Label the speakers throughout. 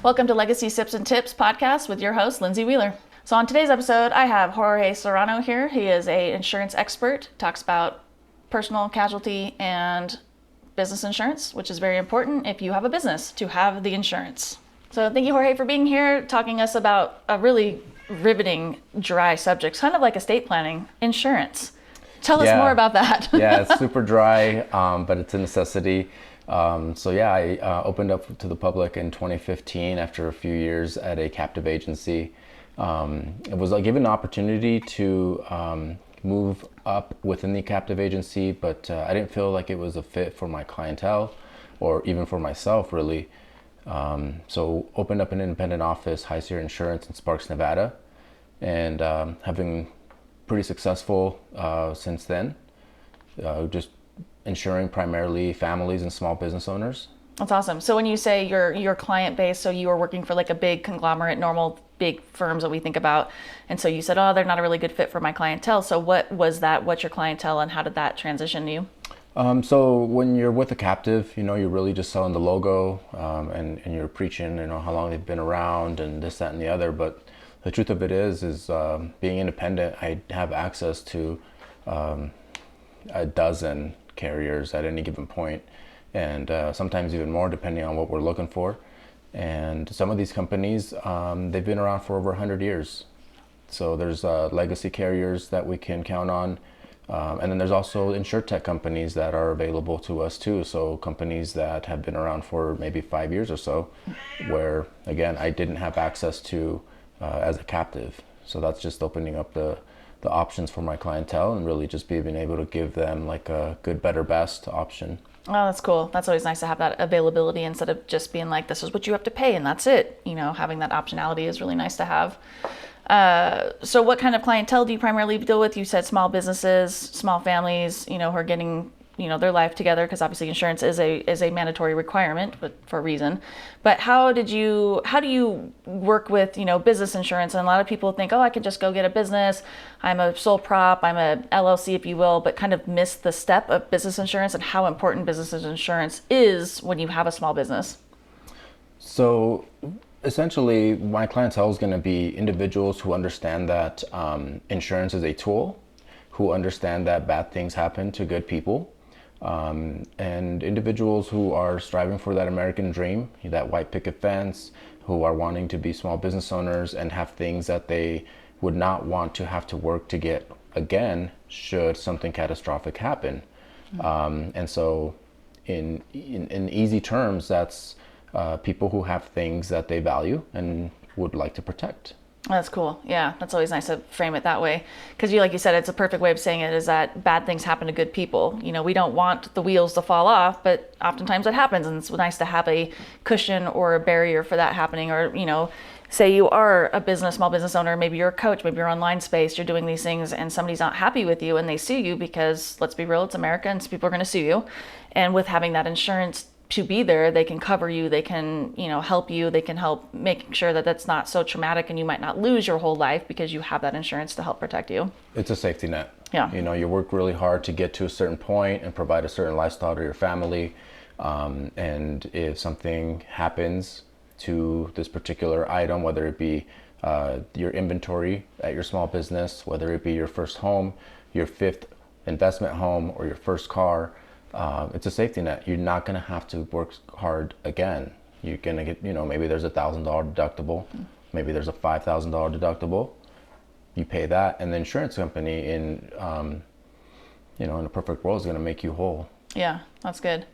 Speaker 1: Welcome to Legacy Sips and Tips podcast with your host, Lindsay Wheeler. So on today's episode, I have Jorge Serrano here. He is an insurance expert, talks about personal casualty and business insurance, which is very important if you have a business to have the insurance. So thank you, Jorge, for being here, talking us about a really riveting, dry subject, kind of like estate planning, insurance. Tell us more about that.
Speaker 2: Yeah, it's super dry, but it's a necessity. I opened up to the public in 2015 after a few years at a captive agency. It was given an opportunity to move up within the captive agency, but I didn't feel like it was a fit for my clientele or even for myself, really. So opened up an independent office, High Sierra Insurance in Sparks, Nevada, and have been pretty successful since then. Just insuring primarily families and small business owners.
Speaker 1: That's awesome. So when you say your client base, so you were working for like a big conglomerate, normal big firms that we think about, and so you said, oh, they're not a really good fit for my clientele. So what was that? What's your clientele, and how did that transition you?
Speaker 2: So when you're with a captive, you're really just selling the logo, and you're preaching, how long they've been around and this, that, and the other. But the truth of it is being independent, I have access to a dozen carriers at any given point, and sometimes even more depending on what we're looking for. And some of these companies, they've been around for over 100 years. So there's legacy carriers that we can count on. And then there's also insurtech companies that are available to us too. So companies that have been around for maybe 5 years or so, where again, I didn't have access to as a captive. So that's just opening up the options for my clientele and really just being able to give them like a good, better, best option.
Speaker 1: Oh, that's cool. That's always nice to have that availability instead of just being like, this is what you have to pay and that's it. Having that optionality is really nice to have. So what kind of clientele do you primarily deal with? You said small businesses, small families, who are getting, their life together, because obviously insurance is a mandatory requirement, but for a reason. But how do you work with, business insurance? And a lot of people think, oh, I can just go get a business. I'm a sole prop, I'm a LLC, if you will, but kind of miss the step of business insurance and how important business insurance is when you have a small business.
Speaker 2: So essentially, my clientele is going to be individuals who understand that insurance is a tool, who understand that bad things happen to good people, and individuals who are striving for that American dream, that white picket fence, who are wanting to be small business owners and have things that they would not want to have to work to get again should something catastrophic happen. And so in easy terms, that's people who have things that they value and would like to protect.
Speaker 1: That's cool. Yeah, that's always nice to frame it that way. Because like you said, it's a perfect way of saying it, is that bad things happen to good people. We don't want the wheels to fall off, but oftentimes it happens, and it's nice to have a cushion or a barrier for that happening. Or, say you are a small business owner, maybe you're a coach, maybe you're online space, you're doing these things and somebody's not happy with you and they sue you because, let's be real, it's America and people are going to sue you. And with having that insurance to be there, they can cover you, they can, help you, they can help make sure that that's not so traumatic and you might not lose your whole life because you have that insurance to help protect you.
Speaker 2: It's a safety net.
Speaker 1: Yeah.
Speaker 2: You work really hard to get to a certain point and provide a certain lifestyle to your family. And if something happens to this particular item, whether it be your inventory at your small business, whether it be your first home, your fifth investment home, or your first car, it's a safety net. You're not going to have to work hard again. You're going to get, maybe there's $1,000 deductible, maybe there's a $5,000 deductible. You pay that, and the insurance company in a perfect world is going to make you whole.
Speaker 1: Yeah, that's good.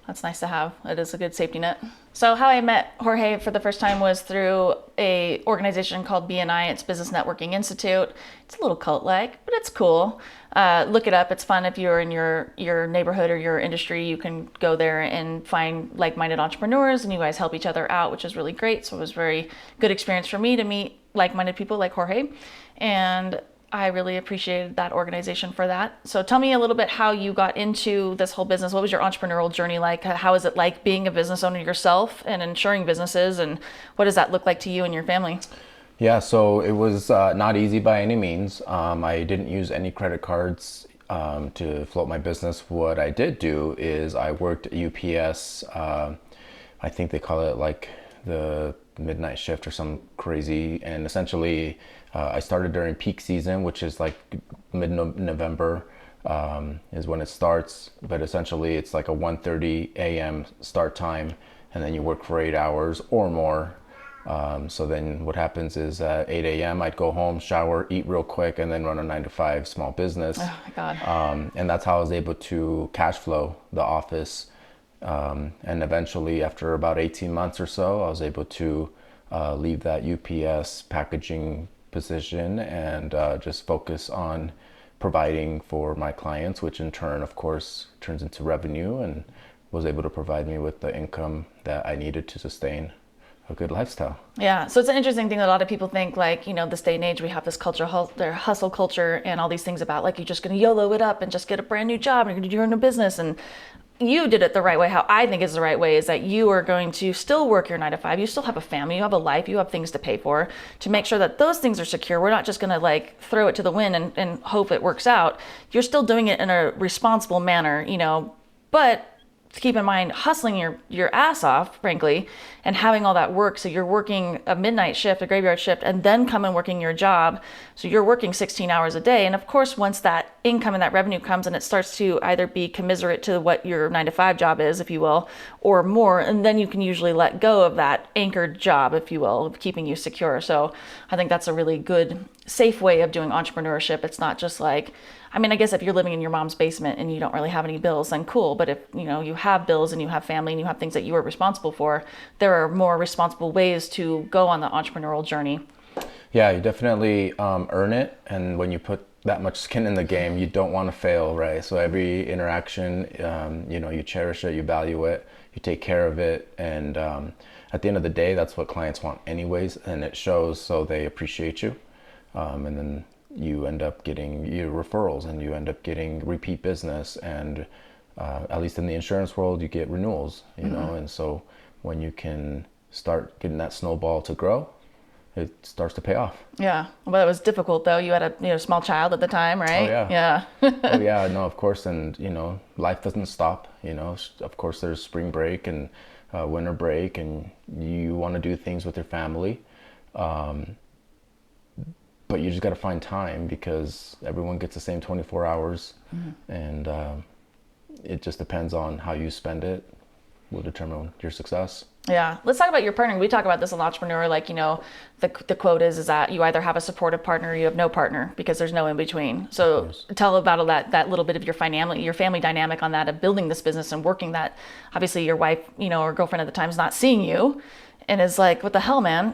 Speaker 1: That's nice to have. It is a good safety net. So how I met Jorge for the first time was through a organization called BNI. It's Business Networking Institute. It's a little cult-like, but it's cool. Look it up. It's fun if you're in your neighborhood or your industry. You can go there and find like-minded entrepreneurs, and you guys help each other out, which is really great. So it was a very good experience for me to meet like-minded people like Jorge. And I really appreciated that organization for that. So tell me a little bit how you got into this whole business. What was your entrepreneurial journey like? How is it like being a business owner yourself and insuring businesses? And what does that look like to you and your family?
Speaker 2: Yeah, so it was not easy by any means. I didn't use any credit cards to float my business, what I did do is I worked at UPS. I think they call it like the midnight shift or some crazy. And essentially, I started during peak season, which is like mid-November is when it starts. But essentially, it's like a 1:30 a.m. start time, and then you work for 8 hours or more. So then what happens is at 8 a.m. I'd go home, shower, eat real quick, and then run a 9 to 5 small business.
Speaker 1: Oh my God.
Speaker 2: And that's how I was able to cash flow the office. And eventually, after about 18 months or so, I was able to leave that UPS packaging position and just focus on providing for my clients, which in turn, of course, turns into revenue and was able to provide me with the income that I needed to sustain a good lifestyle.
Speaker 1: Yeah, so it's an interesting thing that a lot of people think, like, this day and age, we have this culture, their hustle culture, and all these things about, like, you're just going to YOLO it up and just get a brand new job and you're going to do your own business. And you did it the right way. How I think is the right way is that you are going to still work your 9 to 5. You still have a family, you have a life, you have things to pay for, to make sure that those things are secure. We're not just going to like throw it to the wind and hope it works out. You're still doing it in a responsible manner, but keep in mind hustling your ass off, frankly, and having all that work. So you're working a midnight shift, a graveyard shift, and then come and working your job. So you're working 16 hours a day. And of course, once that income and that revenue comes and it starts to either be commensurate to what your 9 to 5 job is, if you will, or more, and then you can usually let go of that anchored job, if you will, of keeping you secure. So I think that's a really good, safe way of doing entrepreneurship. It's not just like, I guess if you're living in your mom's basement and you don't really have any bills, then cool. But if you have bills and you have family and you have things that you are responsible for, there are more responsible ways to go on the entrepreneurial journey.
Speaker 2: Yeah, you definitely earn it. And when you put that much skin in the game, you don't want to fail, right? So every interaction, you cherish it, you value it, you take care of it. And at the end of the day, that's what clients want anyways. And it shows, so they appreciate you. And then you end up getting your referrals and you end up getting repeat business, and at least in the insurance world you get renewals, know. And so when you can start getting that snowball to grow, it starts to pay off.
Speaker 1: Yeah, well, it was difficult though. You had a small child at the time, right?
Speaker 2: Oh yeah. Oh yeah, no, of course. And life doesn't stop. Of course there's spring break and winter break, and you want to do things with your family. But you just got to find time, because everyone gets the same 24 hours. And it just depends on how you spend it will determine your success.
Speaker 1: Yeah. Let's talk about your partner. We talk about this in Entrepreneur, like, the quote is that you either have a supportive partner or you have no partner, because there's no in between. So tell about that little bit of your family dynamic on that, of building this business and working that. Obviously your wife, or girlfriend at the time, is not seeing you and is like, what the hell, man,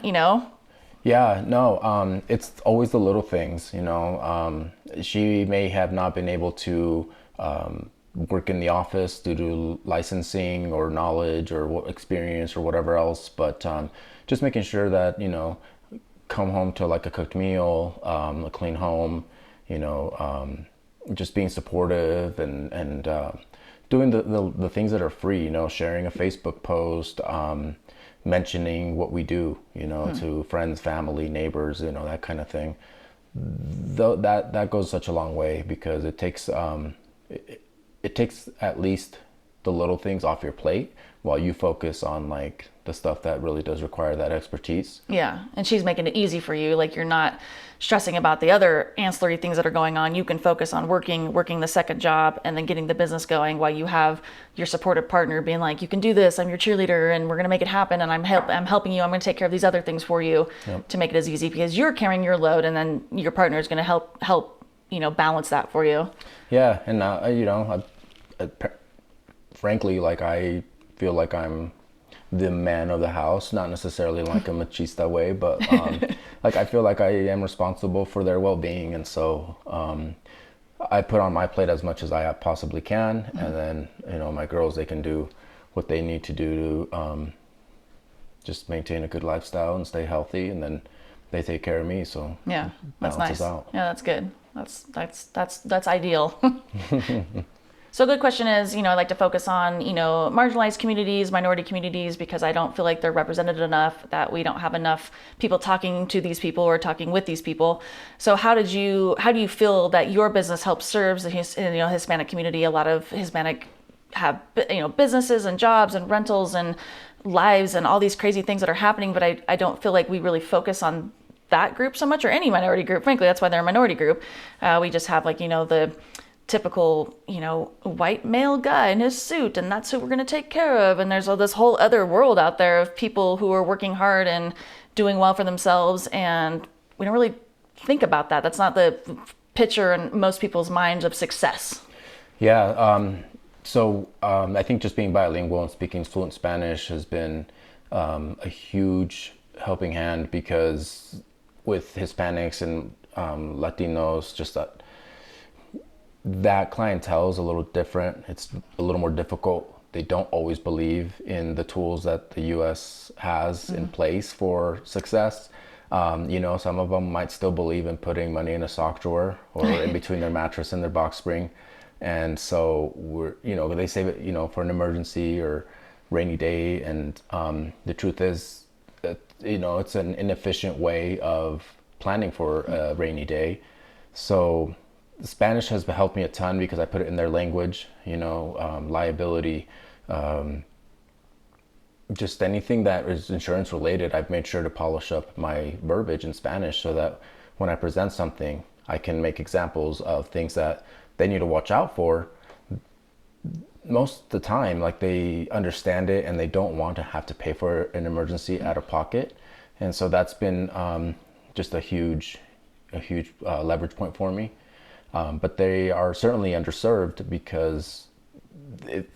Speaker 2: Yeah, no, it's always the little things, she may have not been able to work in the office due to licensing or knowledge or experience or whatever else, but just making sure that, come home to like a cooked meal, a clean home, just being supportive and doing the things that are free, sharing a Facebook post, mentioning what we do, to friends, family, neighbors, that kind of thing. That goes such a long way, because it takes at least the little things off your plate while you focus on like the stuff that really does require that expertise.
Speaker 1: Yeah, and she's making it easy for you. Like, you're not stressing about the other ancillary things that are going on. You can focus on working the second job and then getting the business going, while you have your supportive partner being like, you can do this, I'm your cheerleader and we're going to make it happen, and I'm helping you, I'm going to take care of these other things for you. Yep. To make it as easy, because you're carrying your load, and then your partner is going to help balance that for you.
Speaker 2: Yeah, and frankly, like, I feel like I'm the man of the house, not necessarily like a machista way, but like, I feel like I am responsible for their well-being, and so I put on my plate as much as I possibly can, and then my girls, they can do what they need to do to just maintain a good lifestyle and stay healthy, and then they take care of me. So
Speaker 1: yeah, that's nice.
Speaker 2: Out.
Speaker 1: Yeah, that's good. That's ideal. So a good question is, I like to focus on, marginalized communities, minority communities, because I don't feel like they're represented enough, that we don't have enough people talking to these people or talking with these people. So how do you feel that your business helps serves the Hispanic community? A lot of Hispanic have, businesses and jobs and rentals and lives and all these crazy things that are happening, but I don't feel like we really focus on that group so much, or any minority group. Frankly, that's why they're a minority group. We just have the typical, white male guy in his suit, and that's who we're going to take care of. And there's all this whole other world out there of people who are working hard and doing well for themselves. And we don't really think about that. That's not the picture in most people's minds of success.
Speaker 2: Yeah. I think just being bilingual and speaking fluent Spanish has been a huge helping hand, because with Hispanics and Latinos, just that clientele is a little different. It's a little more difficult. They don't always believe in the tools that the U.S. has in place for success. Some of them might still believe in putting money in a sock drawer or in between their mattress and their box spring. And so they save it, for an emergency or rainy day. And the truth is that, it's an inefficient way of planning for a rainy day. So Spanish has helped me a ton because I put it in their language, liability, just anything that is insurance related. I've made sure to polish up my verbiage in Spanish so that when I present something, I can make examples of things that they need to watch out for. Most of the time, they understand it and they don't want to have to pay for an emergency out of pocket. And so that's been just a huge leverage point for me. But they are certainly underserved because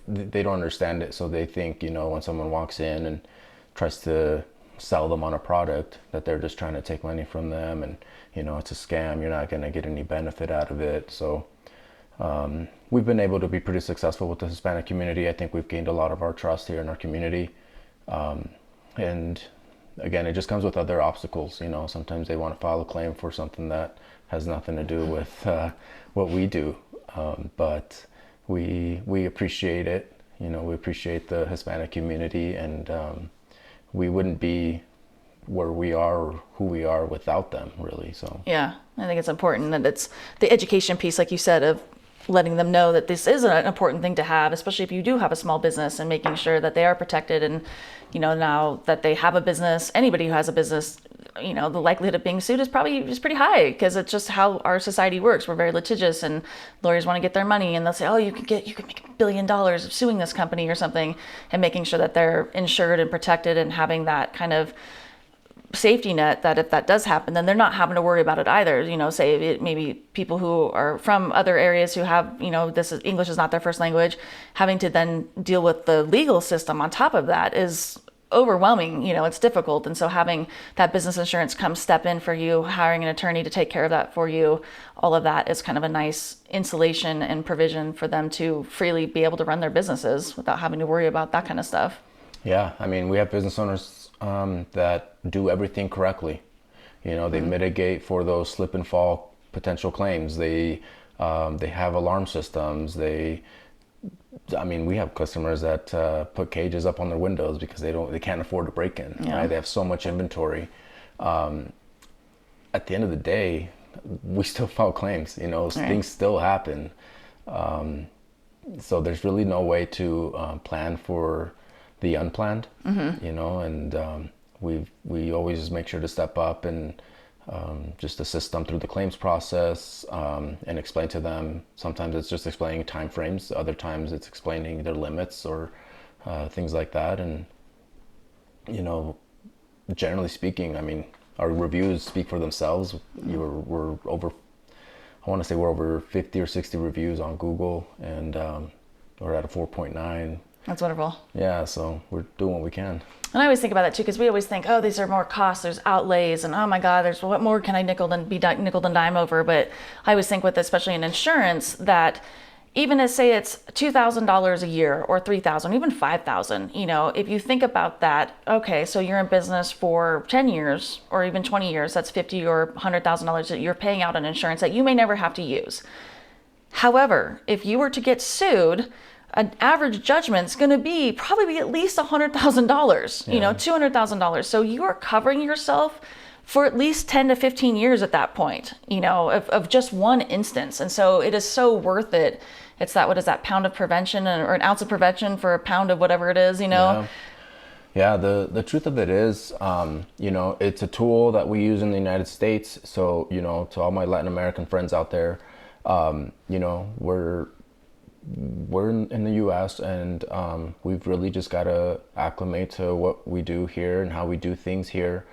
Speaker 2: they don't understand it. So they think, when someone walks in and tries to sell them on a product, that they're just trying to take money from them, and, it's a scam. You're not going to get any benefit out of it. So we've been able to be pretty successful with the Hispanic community. I think we've gained a lot of our trust here in our community. And again, it just comes with other obstacles. Sometimes they want to file a claim for something that has nothing to do with what we do. But we appreciate it. We appreciate the Hispanic community, and we wouldn't be where we are or who we are without them, really. So
Speaker 1: yeah, I think it's important that it's the education piece, like you said, of letting them know that this is an important thing to have, especially if you do have a small business, and making sure that they are protected. And now that they have a business, anybody who has a business, the likelihood of being sued is pretty high, because it's just how our society works. We're very litigious, and lawyers want to get their money, and they'll say, oh, you could make $1 billion of suing this company or something, and making sure that they're insured and protected, and having that kind of safety net that if that does happen, then they're not having to worry about it either. Maybe people who are from other areas who have, English is not their first language, having to then deal with the legal system on top of that is overwhelming. It's difficult. And so having that business insurance come step in for you, hiring an attorney to take care of that for you, all of that is kind of a nice insulation and provision for them to freely be able to run their businesses without having to worry about that kind of stuff.
Speaker 2: Yeah, we have business owners that do everything correctly. They mitigate for those slip and fall potential claims. They have alarm systems. We have customers that put cages up on their windows because they can't afford to break in.
Speaker 1: Yeah.
Speaker 2: Right? They have so much inventory. At the end of the day, we still file claims. Right. Things still happen. So there's really no way to plan for the unplanned. And we always make sure to step up and just assist them through the claims process, and explain to them. Sometimes it's just explaining time frames. Other times it's explaining their limits or things like that. And generally speaking, our reviews speak for themselves. We're over, I want to say we're over 50 or 60 reviews on Google, and we're at a 4.9.
Speaker 1: That's wonderful.
Speaker 2: Yeah, so we're doing what we can.
Speaker 1: And I always think about that too, because we always think, oh, these are more costs, there's outlays, and oh my God, what more can I nickel and dime over? But I always think with, especially in insurance, that even as say it's $2,000 a year or $3,000, even $5,000, if you think about that, okay, so you're in business for 10 years or even 20 years, that's $50,000 or $100,000 that you're paying out on insurance that you may never have to use. However, if you were to get sued, an average judgment's going to be probably at least $100,000, $200,000. So you are covering yourself for at least 10 to 15 years at that point, of just one instance. And so it is so worth it. It's that, what is that, pound of prevention or an ounce of prevention for a pound of whatever it is,
Speaker 2: Yeah, the truth of it is, it's a tool that we use in the United States. So, to all my Latin American friends out there, we're in the U.S. and we've really just got to acclimate to what we do here and how we do things here.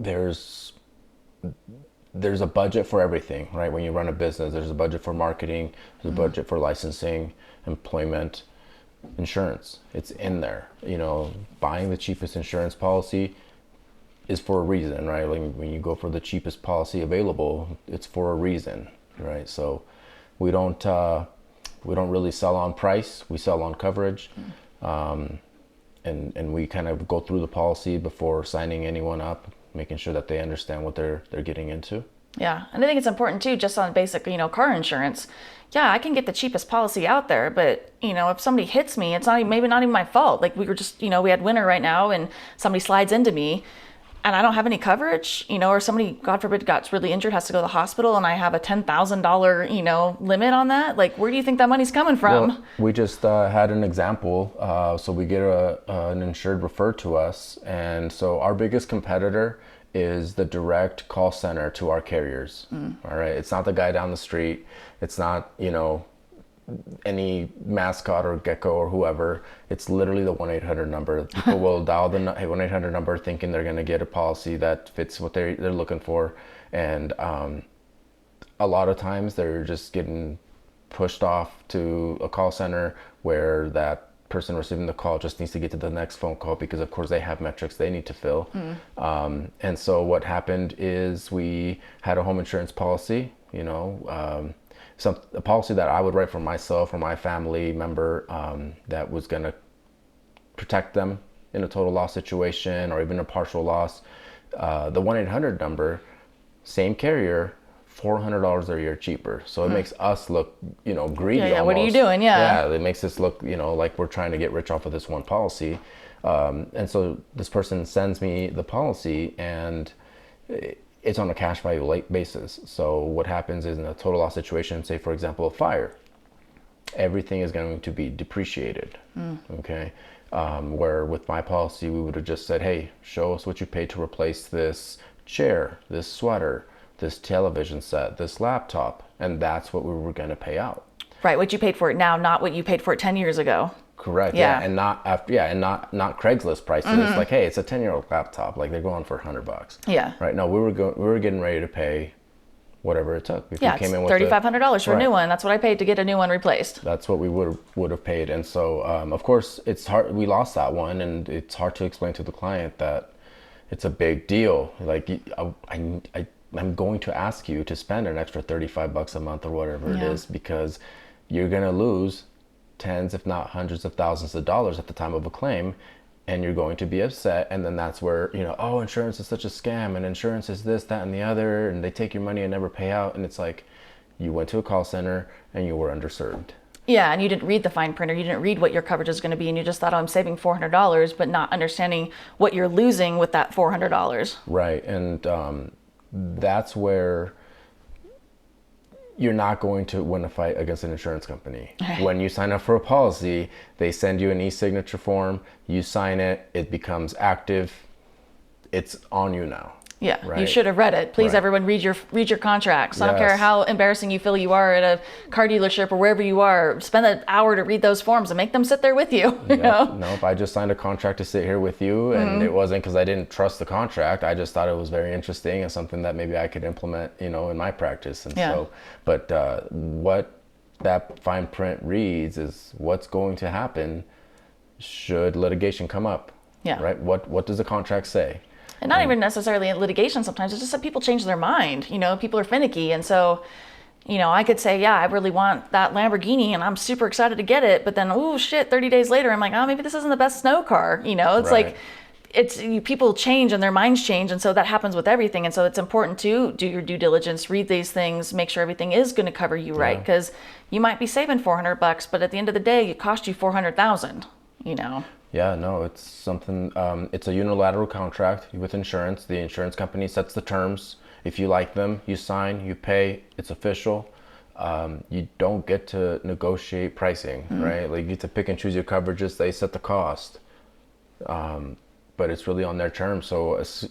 Speaker 2: There's a budget for everything, right? When you run a business, there's a budget for marketing, there's a budget for licensing, employment, insurance. It's in there. Buying the cheapest insurance policy is for a reason, right? Like when you go for the cheapest policy available, it's for a reason, right? So we don't really sell on price. We sell on coverage, and we kind of go through the policy before signing anyone up, making sure that they understand what they're getting into.
Speaker 1: Yeah, and I think it's important too, just on basic, car insurance. Yeah, I can get the cheapest policy out there, but if somebody hits me, it's maybe not even my fault. Like we were just, we had winter right now, and somebody slides into me, and I don't have any coverage, or somebody, God forbid, got really injured, has to go to the hospital, and I have a $10,000, limit on that. Like, where do you think that money's coming from?
Speaker 2: Well, we just had an example. So we get an insured referred to us, and so our biggest competitor is the direct call center to our carriers. All right, it's not the guy down the street. It's not any mascot or gecko or whoever. It's literally the 1-800 number. People will dial the 1-800 number thinking they're going to get a policy that fits what they're looking for, and a lot of times they're just getting pushed off to a call center where that person receiving the call just needs to get to the next phone call because of course they have metrics they need to fill. And so what happened is we had a home insurance policy, a policy that I would write for myself or my family member, that was going to protect them in a total loss situation or even a partial loss. The 1-800 number, same carrier, $400 a year cheaper. So it makes us look, greedy.
Speaker 1: Yeah,
Speaker 2: almost.
Speaker 1: What are you doing? Yeah,
Speaker 2: it makes us look, like we're trying to get rich off of this one policy. And so this person sends me the policy, and it's on a cash value basis. So what happens is in a total loss situation, say for example a fire, everything is going to be depreciated. Okay. Where with my policy we would have just said, hey, show us what you paid to replace this chair, this sweater, this television set, this laptop, and that's what we were going to pay out.
Speaker 1: Right, what you paid for it now, not what you paid for it 10 years ago.
Speaker 2: Correct. Yeah, and not not Craigslist prices. Like, hey, it's a 10-year-old laptop. Like they're going for $100.
Speaker 1: Yeah.
Speaker 2: Right. No, we were getting ready to pay whatever it took.
Speaker 1: If it's $3,500 for a new one. That's what I paid to get a new one replaced.
Speaker 2: That's what we would have paid, and so of course it's hard. We lost that one, and it's hard to explain to the client that it's a big deal. Like I'm going to ask you to spend an extra $35 a month or whatever it is, because you're going to lose tens, if not hundreds of thousands of dollars at the time of a claim, and you're going to be upset. And then that's where, oh, insurance is such a scam, and insurance is this, that, and the other, and they take your money and never pay out. And it's like, you went to a call center and you were underserved.
Speaker 1: Yeah, and you didn't read the fine print, or you didn't read what your coverage is going to be, and you just thought, oh, I'm saving $400, but not understanding what you're losing with that $400.
Speaker 2: Right, and that's where you're not going to win a fight against an insurance company. When you sign up for a policy, they send you an e-signature form, you sign it, it becomes active, it's on you now.
Speaker 1: Yeah,
Speaker 2: right?
Speaker 1: You should have read it. Please, everyone, read your contracts. I don't care how embarrassing you feel you are at a car dealership or wherever you are. Spend an hour to read those forms and make them sit there with you.
Speaker 2: Nope, I just signed a contract to sit here with you, and it wasn't because I didn't trust the contract. I just thought it was very interesting and something that maybe I could implement, in my practice. And so, but what that fine print reads is what's going to happen should litigation come up.
Speaker 1: Yeah.
Speaker 2: Right. What does the contract say?
Speaker 1: And not even necessarily in litigation sometimes, it's just that people change their mind. People are finicky. And so, I could say, yeah, I really want that Lamborghini and I'm super excited to get it. But then, oh shit, 30 days later, I'm like, oh, maybe this isn't the best snow car. It's like, people change and their minds change, and so that happens with everything. And so it's important to do your due diligence, read these things, make sure everything is going to cover you right, because you might be saving $400, but at the end of the day, it cost you 400,000.
Speaker 2: Yeah, no, it's something. It's a unilateral contract with insurance. The insurance company sets the terms. If you like them, you sign, you pay. It's official. You don't get to negotiate pricing, right? Like you get to pick and choose your coverages. They set the cost, but it's really on their terms. So as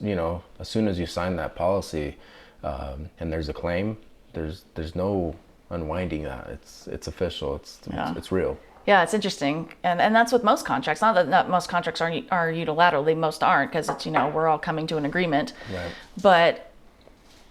Speaker 2: soon as you sign that policy, and there's a claim, there's no unwinding that. It's official. It's real.
Speaker 1: Yeah, it's interesting, and that's with most contracts. Not most contracts are unilateral. They most aren't, because it's we're all coming to an agreement.
Speaker 2: Right.
Speaker 1: But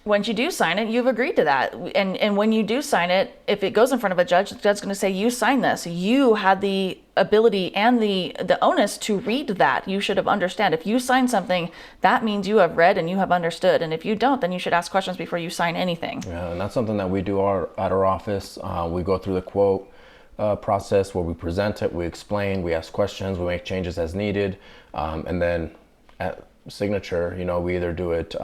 Speaker 1: once you do sign it, you've agreed to that. And when you do sign it, if it goes in front of a judge, the judge's going to say, you signed this. You had the ability and the onus to read that. You should have understood. If you sign something, that means you have read and you have understood. And if you don't, then you should ask questions before you sign anything.
Speaker 2: Yeah, and that's something that we do at our office. We go through the quote process where we present it, we explain, we ask questions, we make changes as needed. And then at signature, we either do it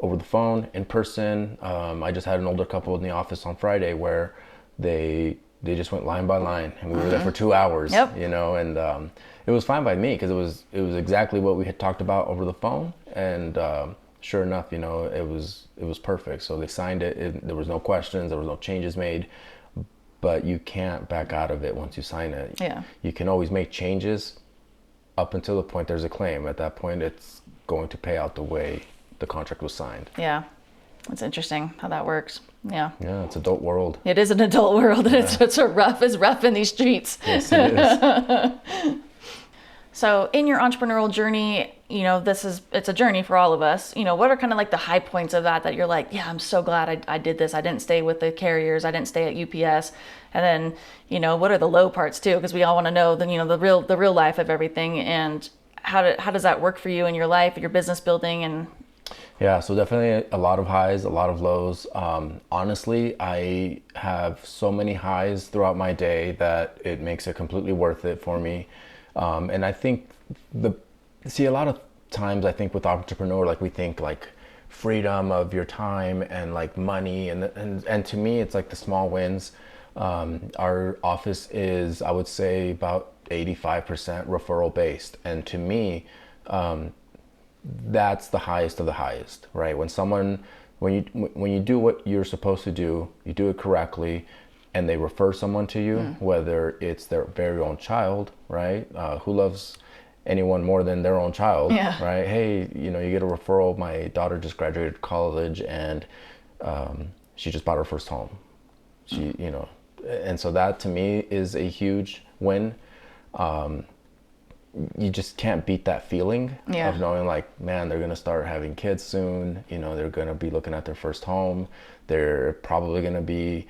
Speaker 2: over the phone, in person. I just had an older couple in the office on Friday where they just went line by line, and we were there for 2 hours.
Speaker 1: Yep.
Speaker 2: And it was fine by me, because it was exactly what we had talked about over the phone, and sure enough, it was perfect. So they signed it. There was no questions, there was no changes made, but you can't back out of it once you sign it.
Speaker 1: Yeah.
Speaker 2: You can always make changes up until the point there's a claim. At that point, it's going to pay out the way the contract was signed.
Speaker 1: Yeah, it's interesting how that works. Yeah,
Speaker 2: it's adult world.
Speaker 1: It is an adult world, and it's rough in these streets.
Speaker 2: Yes, it is.
Speaker 1: So in your entrepreneurial journey, it's a journey for all of us. What are kind of like the high points of that you're like, yeah, I'm so glad I did this. I didn't stay with the carriers. I didn't stay at UPS. And then, what are the low parts too? Because we all want to know the real life of everything, and how does that work for you in your life, your business building, and
Speaker 2: Yeah, so definitely a lot of highs, a lot of lows. Honestly, I have so many highs throughout my day that it makes it completely worth it for me. And I think a lot of times I think with entrepreneur, like we think like freedom of your time and like money, and to me it's like the small wins. Our office is, I would say, about 85% referral based, and to me, that's the highest of the highest, right? When you do what you're supposed to do, you do it correctly, and they refer someone to you, whether it's their very own child, right? Who loves anyone more than their own child, right? Hey, you get a referral. My daughter just graduated college, and she just bought her first home. And so that to me is a huge win. You just can't beat that feeling of knowing like, man, they're going to start having kids soon. They're going to be looking at their first home. They're probably going to be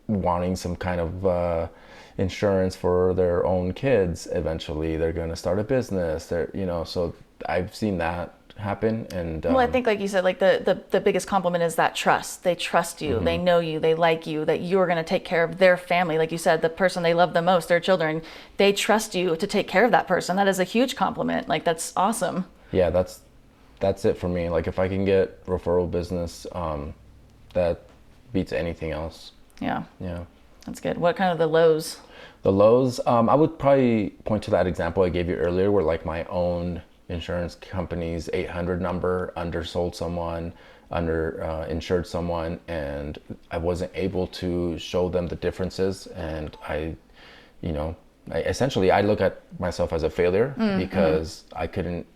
Speaker 2: wanting some kind of insurance for their own kids. Eventually they're going to start a business. So I've seen that happen. And
Speaker 1: well, I think like you said, like the biggest compliment is that trust. They trust you, they know you, they like you, that you're going to take care of their family. Like you said, the person they love the most, their children, they trust you to take care of that person. That is a huge compliment. Like, that's awesome.
Speaker 2: Yeah, that's it for me. Like, if I can get referral business, that beats anything else.
Speaker 1: Yeah That's good. What kind of the lows?
Speaker 2: The lows, I would probably point to that example I gave you earlier, where like my own insurance company's 800 number undersold someone, insured someone, and I wasn't able to show them the differences. And I essentially look at myself as a failure because I couldn't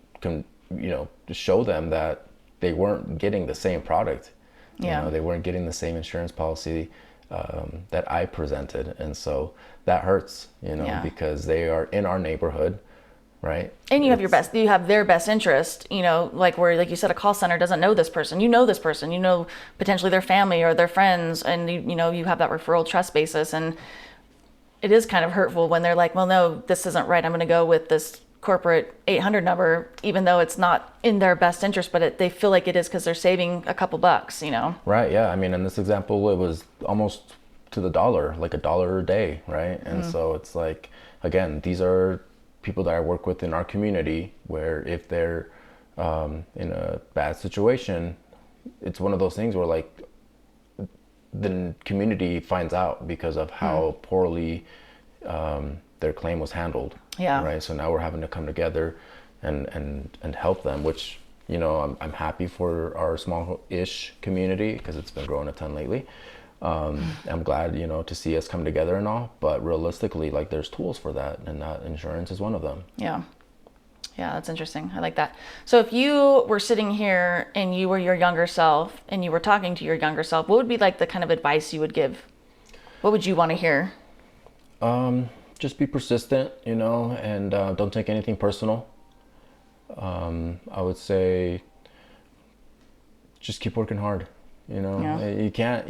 Speaker 2: show them that they weren't getting the same product. They weren't getting the same insurance policy that I presented, and so that hurts, because they are in our neighborhood. Right. And you
Speaker 1: have their best interest, like you said, a call center doesn't know this person. This person, potentially their family or their friends, and you have that referral trust basis. And it is kind of hurtful when they're like, well, no, this isn't right. I'm going to go with this corporate 800 number, even though it's not in their best interest, but they feel like it is because they're saving a couple bucks,
Speaker 2: Right. Yeah. I mean, in this example, it was almost to the dollar, like $1 a day. Right. And so it's like, again, these are people that I work with in our community, where if they're in a bad situation, it's one of those things where like the community finds out because of how poorly their claim was handled.
Speaker 1: Yeah.
Speaker 2: Right. So now we're having to come together and help them, which, you know, I'm happy for our small-ish community because it's been growing a ton lately. I'm glad, you know, to see us come together and all, but realistically, like, there's tools for that, and that insurance is one of them.
Speaker 1: Yeah. Yeah, that's interesting. I like that. So if you were sitting here and you were your younger self and you were talking to your younger self, what would be like the kind of advice you would give? What would you want to hear?
Speaker 2: Just be persistent, you know, and don't take anything personal. I would say just keep working hard, you know.
Speaker 1: Yeah.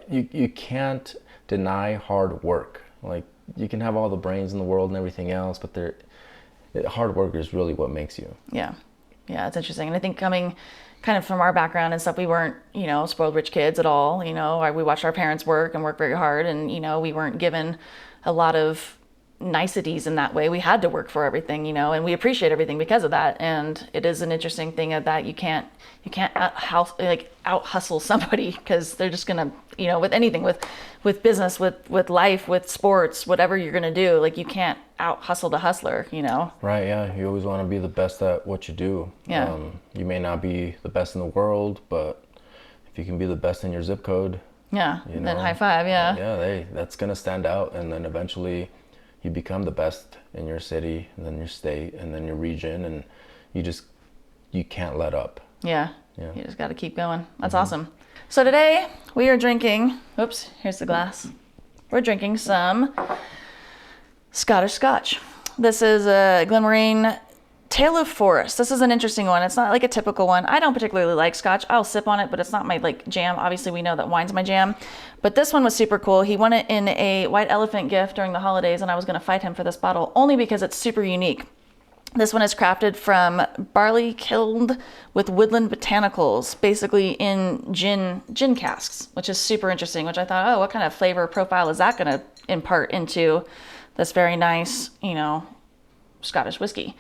Speaker 2: You can't deny hard work. Like, you can have all the brains in the world and everything else, but hard work is really what makes you.
Speaker 1: Yeah. Yeah, it's interesting. And I think coming kind of from our background and stuff, we weren't, you know, spoiled rich kids at all. You know, we watched our parents work and work very hard, and, you know, we weren't given a lot of niceties in that way. We had to work for everything, you know, and we appreciate everything because of that. And it is an interesting thing that you can't out hustle somebody, because they're just gonna, you know, with anything, with business, with life, with sports, whatever you're gonna do, like, you can't out hustle the hustler, you know.
Speaker 2: Right. Yeah. You always want to be the best at what you do.
Speaker 1: Yeah.
Speaker 2: You may not be the best in the world, but if you can be the best in your zip code,
Speaker 1: yeah,
Speaker 2: you
Speaker 1: then
Speaker 2: know,
Speaker 1: high five. Yeah.
Speaker 2: Yeah. That's gonna stand out, and then eventually you become the best in your city, and then your state, and then your region, and you can't let up.
Speaker 1: Yeah.
Speaker 2: Yeah.
Speaker 1: You just got to keep going. That's awesome. So today we are drinking, oops, here's the glass. We're drinking some Scottish Scotch. This is a Glenmorangie Tale of Forest. This is an interesting one. It's not like a typical one. I don't particularly like Scotch. I'll sip on it, but it's not my like jam. Obviously, we know that wine's my jam. But this one was super cool. He won it in a white elephant gift during the holidays, and I was going to fight him for this bottle only because it's super unique. This one is crafted from barley killed with woodland botanicals, basically in gin casks, which is super interesting, which I thought, oh, what kind of flavor profile is that going to impart into this very nice, you know, Scottish whiskey.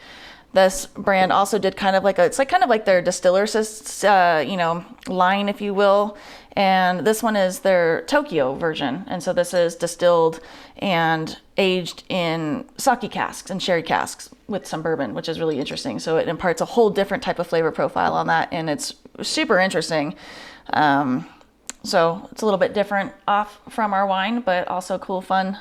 Speaker 1: This brand also did kind of like their distiller, you know, line, if you will. And this one is their Tokyo version. And so this is distilled and aged in sake casks and sherry casks with some bourbon, which is really interesting. So it imparts a whole different type of flavor profile on that. And it's super interesting. So it's a little bit different off from our wine, but also cool, fun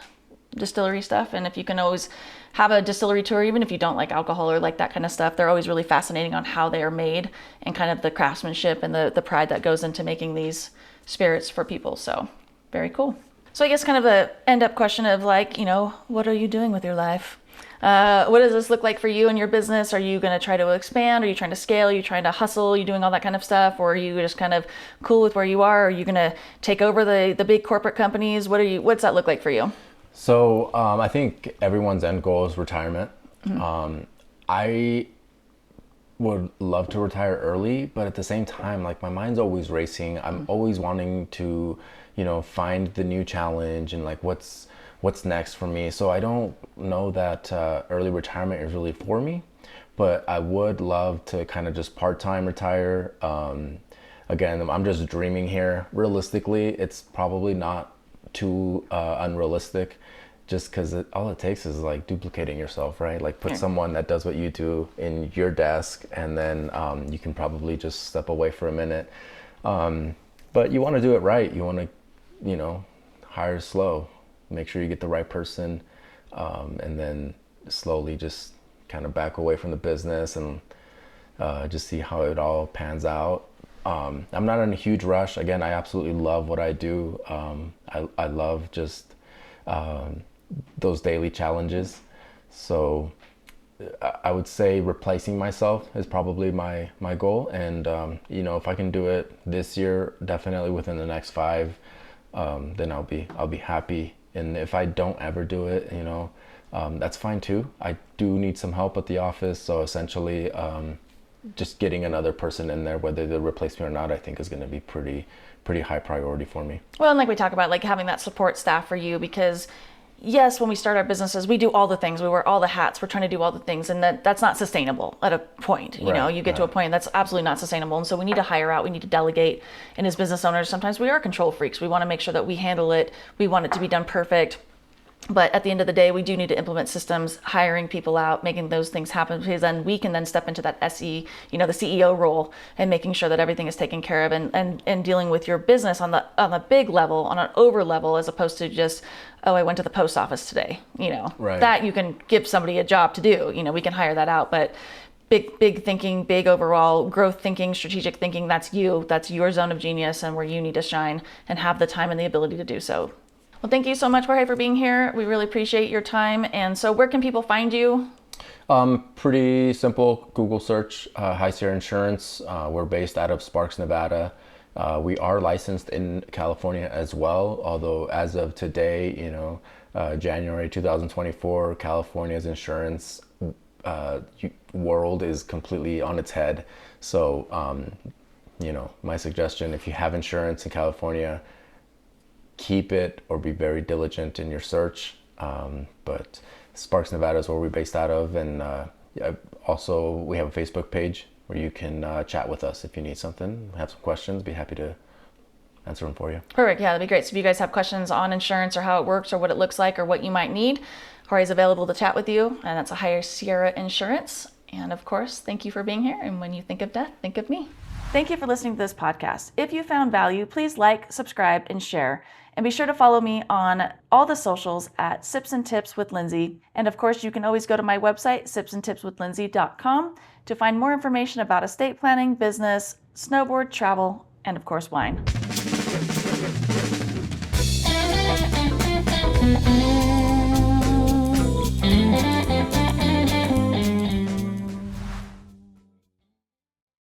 Speaker 1: distillery stuff. And if you can always have a distillery tour, even if you don't like alcohol or like that kind of stuff, they're always really fascinating on how they are made and kind of the craftsmanship and the pride that goes into making these spirits for people. So very cool. So I guess kind of a end up question of like, you know, what are you doing with your life? What does this look like for you and your business? Are you going to try to expand? Are you trying to scale? Are you trying to hustle? Are you doing all that kind of stuff? Or are you just kind of cool with where you are? Are you going to take over the big corporate companies? What's that look like for you?
Speaker 2: So I think everyone's end goal is retirement. Mm-hmm. I would love to retire early, but at the same time, like, my mind's always racing. I'm always wanting to, you know, find the new challenge and like what's next for me. So I don't know that early retirement is really for me, but I would love to kind of just part-time retire. Again, I'm just dreaming here. Realistically, it's probably not too unrealistic, just because all it takes is like duplicating yourself, right? Like, put someone that does what you do in your desk, and then you can probably just step away for a minute. But you want to do it right. You want to, you know, hire slow, make sure you get the right person, and then slowly just kind of back away from the business and just see how it all pans out. I'm not in a huge rush. Again, I absolutely love what I do. I love just those daily challenges. So I would say replacing myself is probably my goal. And, you know, if I can do it this year, definitely within the next 5, then I'll be happy. And if I don't ever do it, you know, that's fine too. I do need some help at the office. So essentially, just getting another person in there, whether they replace me or not, I think is going to be pretty high priority for me.
Speaker 1: Well, and like we talk about, like having that support staff for you, because yes, when we start our businesses, we do all the things. We wear all the hats. We're trying to do all the things, and that's not sustainable at a point. You know, you get to a point that's absolutely not sustainable, and so we need to hire out. We need to delegate. And as business owners, sometimes we are control freaks. We want to make sure that we handle it. We want it to be done perfect. But at the end of the day, we do need to implement systems, hiring people out, making those things happen, because then we can then step into that SE, the CEO role, and making sure that everything is taken care of, and dealing with your business on the big level, on an over level, as opposed to just, oh, I went to the post office today.
Speaker 2: Right.
Speaker 1: That you can give somebody a job to do. We can hire that out, but big thinking, big overall growth thinking, strategic thinking, that's your zone of genius and where you need to shine and have the time and the ability to do so. Well, thank you so much, Jorge, for being here. We really appreciate your time. And so where can people find you?
Speaker 2: Pretty simple. Google search, High Sierra Insurance. We're based out of Sparks, Nevada. We are licensed in California as well, although as of today, January 2024, California's insurance world is completely on its head. So, my suggestion, if you have insurance in California, keep it or be very diligent in your search. But Sparks, Nevada is where we're based out of. And also we have a Facebook page where you can chat with us if you need something, have some questions, be happy to answer them for you.
Speaker 1: Perfect. Yeah, that'd be great. So if you guys have questions on insurance or how it works or what it looks like or what you might need, Jorge is available to chat with you. And that's a High Sierra Insurance. And of course, thank you for being here. And when you think of death, think of me. Thank you for listening to this podcast. If you found value, please like, subscribe, and share. And be sure to follow me on all the socials at Sips and Tips with Lindsay. And of course, you can always go to my website, sipsandtipswithlindsay.com, to find more information about estate planning, business, snowboard, travel, and of course, wine.